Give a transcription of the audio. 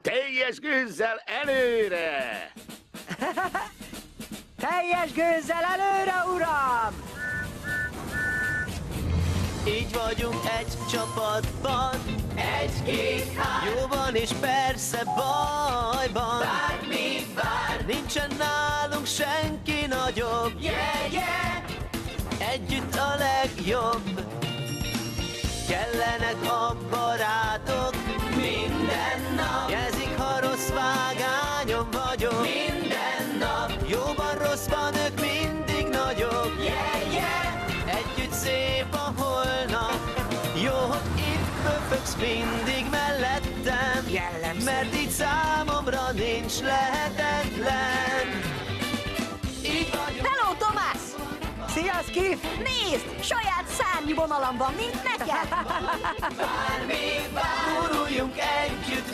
Teljes gőzzel előre! Teljes gőzzel előre, uram! Így vagyunk egy csapatban, Egy, két, hár, jóban és persze bajban. bármi vár, Nincsen nálunk senki nagyobb, yeah, yeah. együtt a legjobb. Kellenek a barátok, Minden nap, jelzik, ha rossz vágányon vagyok. minden nap, Jóban, rosszban ők mindig nagyok, yeah, yeah. együtt szép a holnap. Jó, hogy itt böfögsz mindig mellettem, Jellemző. mert így számomra nincs lehetetlen. Így vagyunk. Hello, Tomás! Szia, Skif! Nézd! Saját szárnyvonalam van, mint neked! Bármi vár, Guruljunk együtt,